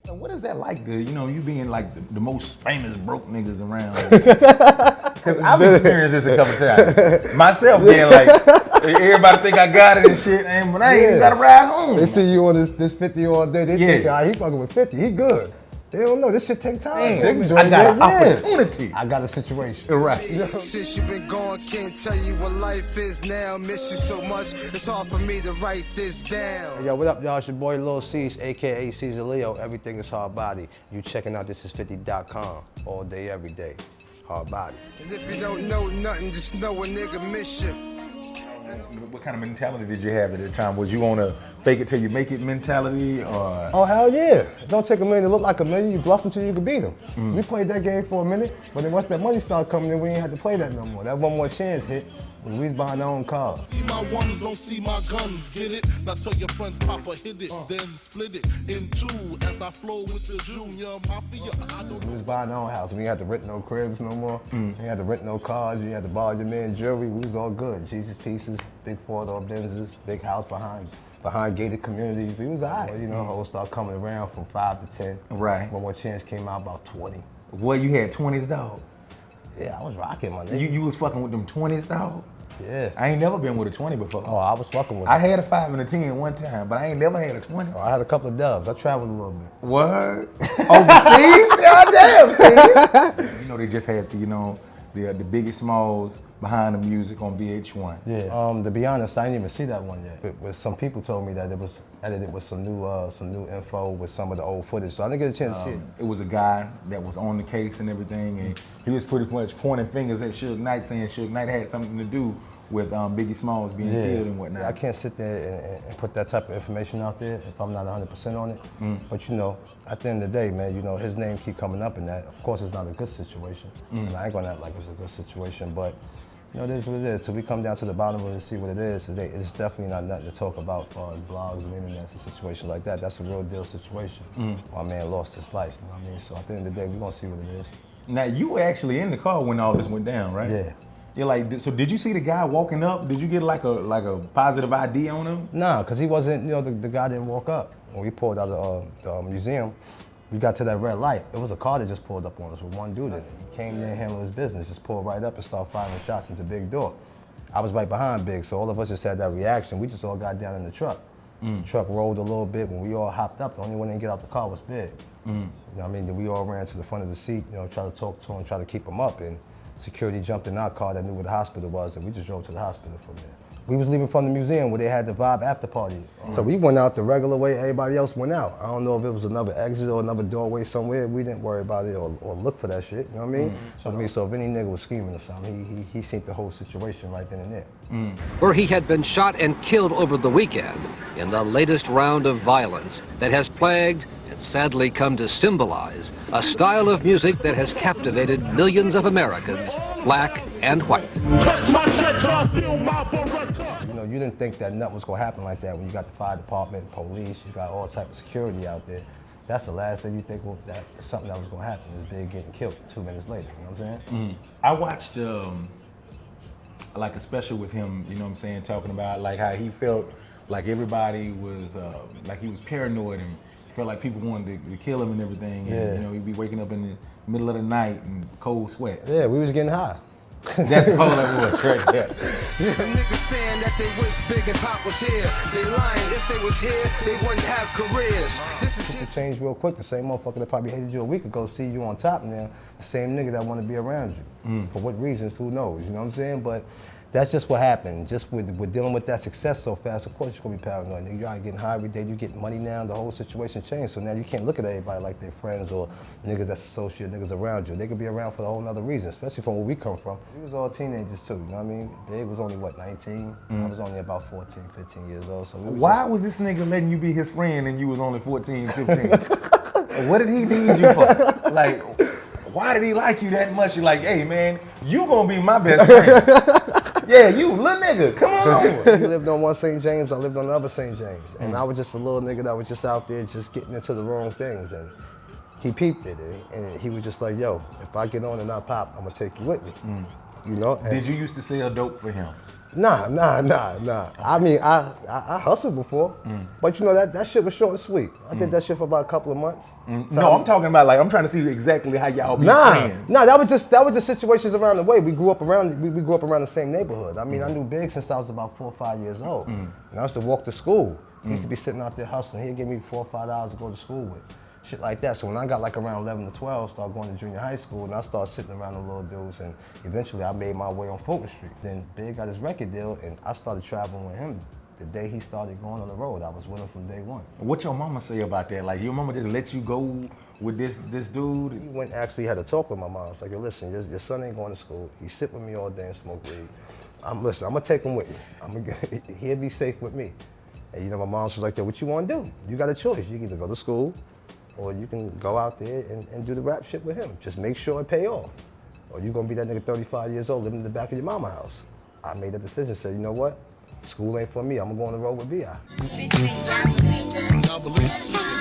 So what is that like, you being like the most famous broke niggas around? Because I've experienced this a couple times. Myself being like, everybody think I got it and shit, but I ain't even got to ride home. They see you on this 50 all day, they think, he fucking with 50, he good. They don't know, this shit take time. I got an opportunity. I got a situation. Right. Since you've been gone, can't tell you what life is now. Miss you so much, it's hard for me to write this down. Hey, yo, what up, y'all? It's your boy Lil Cease, aka Caesar Leo. Everything is hard body. You checking out Thisis50.com all day, every day. Hard body. And if you don't know nothing, just know a nigga miss you. What kind of mentality did you have at the time? Was you on a fake it till you make it mentality, or? Oh, hell yeah. It don't take a million to look like a million. You bluff until you can beat them. We played that game for a minute, but then once that money started coming in, we ain't had to play that no more. That one more chance hit when we was buying our own cars. See my ones, don't see my guns, get it? Now tell your friends, Papa hit it, then split it in two as I flow with the junior mafia. We was buying our own house. We ain't had to rent no cribs no more. We ain't had to rent no cars. You had to borrow your man jewelry. We was all good. Jesus pieces, big four-door Benzes, big house behind gated communities. We was all right. Hoes started coming around from 5 to 10. Right. One more chance came out about 20. Well, you had 20s, dog. Yeah, I was rocking, my nigga. You was fucking with them 20s, dog? Yeah. I ain't never been with a 20 before. Oh, I was fucking with I it. had a 5 and a 10 one time, but I ain't never had a 20. Oh, I had a couple of dubs. I traveled a little bit. Word? Overseas? Goddamn, see? They just had the Biggie Smalls behind the music on VH1. Yeah. To be honest, I didn't even see that one yet. But some people told me that it was edited with some new info with some of the old footage, so I didn't get a chance to see it. It was a guy that was on the case and everything, and he was pretty much pointing fingers at Suge Knight, saying Suge Knight had something to do with Biggie Smalls being killed and whatnot. I can't sit there and put that type of information out there if I'm not 100% on it. But at the end of the day, man, his name keep coming up in that. Of course, it's not a good situation, and I ain't gonna act like it's a good situation, but it is what it is. Till we come down to the bottom of it and see what it is, it's definitely not nothing to talk about as far as blogs and internet and situations like that. That's a real deal situation. My man lost his life, you know what I mean? So at the end of the day, we're gonna see what it is. Now, you were actually in the car when all this went down, right? Yeah. You're like, so did you see the guy walking up? Did you get like a positive ID on him? Nah, because he wasn't, the guy didn't walk up. When we pulled out of the museum, we got to that red light. It was a car that just pulled up on us with one dude in it. He came there and handled his business, just pulled right up and started firing shots into Big door. I was right behind Big, so all of us just had that reaction. We just all got down in the truck. The truck rolled a little bit. When we all hopped up, the only one that didn't get out the car was Big. You know what I mean? Then we all ran to the front of the seat, try to talk to him, try to keep him up. And security jumped in our car that knew where the hospital was, and we just drove to the hospital from there. We was leaving from the museum where they had the Vibe after party. So we went out the regular way everybody else went out. I don't know if it was another exit or another doorway somewhere. We didn't worry about it or look for that shit, you know what I mean? So if any nigga was scheming or something, he seen the whole situation right then and there. Where he had been shot and killed over the weekend in the latest round of violence that has plagued and sadly come to symbolize a style of music that has captivated millions of Americans, black and white. You didn't think that nothing was gonna happen like that when you got the fire department, police, you got all type of security out there. That's the last thing you think, well, that something that was gonna happen is Big getting killed 2 minutes later, you know what I'm saying? I watched like a special with him, you know what I'm saying, talking about like how he felt like everybody was, like he was paranoid and felt like people wanted to kill him and everything. And, he'd be waking up in the middle of the night in cold sweats. Yeah, we was getting high. That's all that was, right there. Niggas saying that they wish Big and Pop was here. They lying. If they was here, they wouldn't have careers. This is it changed real quick. The same motherfucker that probably hated you a week ago see you on top now. The same nigga that want to be around you. For what reasons, who knows, you know what I'm saying? But that's just what happened. Just with dealing with that success so fast, of course you're gonna be paranoid. Nigga, you ain't getting high every day, you getting money now, the whole situation changed. So now you can't look at everybody like they're friends or niggas that's associate niggas around you. They could be around for a whole nother reason, especially from where we come from. We was all teenagers too, you know what I mean? Big was only, 19? I was only about 14, 15 years old. So why was this nigga letting you be his friend and you was only 14, 15? What did he need you for? Like, why did he like you that much? You're like, hey man, you gonna be my best friend. Yeah, you little nigga, come on over. He lived on one St. James, I lived on the other St. James. And I was just a little nigga that was just out there just getting into the wrong things. And he peeped it, and he was just like, yo, if I get on and I pop, I'm gonna take you with me. You know? And did you used to sell dope for him? Nah. I mean, I hustled before, but you know that shit was short and sweet. I did that shit for about a couple of months. No, I'm talking about like I'm trying to see exactly how y'all be friends. Nah, that was just situations around the way. We grew up around the same neighborhood. I mean, I knew Big since I was about 4 or 5 years old, and I used to walk to school. He used to be sitting out there hustling. He'd give me $4 or $5 to go to school with. Shit like that. So when I got like around 11 to 12, started going to junior high school, and I started sitting around the little dudes, and eventually I made my way on Fulton Street. Then Big got his record deal, and I started traveling with him. The day he started going on the road, I was with him from day one. What your mama say about that? Like your mama just let you go with this dude? He went actually had a talk with my mom. It's like, yo, listen, your son ain't going to school. He sit with me all day and smoke weed. I'm gonna take him with me. He'll be safe with me. And you know, my mom was like, yo, what you want to do? You got a choice. You can either go to school, or you can go out there and do the rap shit with him. Just make sure it pay off. Or you gonna be that nigga 35 years old living in the back of your mama's house. I made that decision, said, you know what? School ain't for me, I'm gonna go on the road with B.I. I believe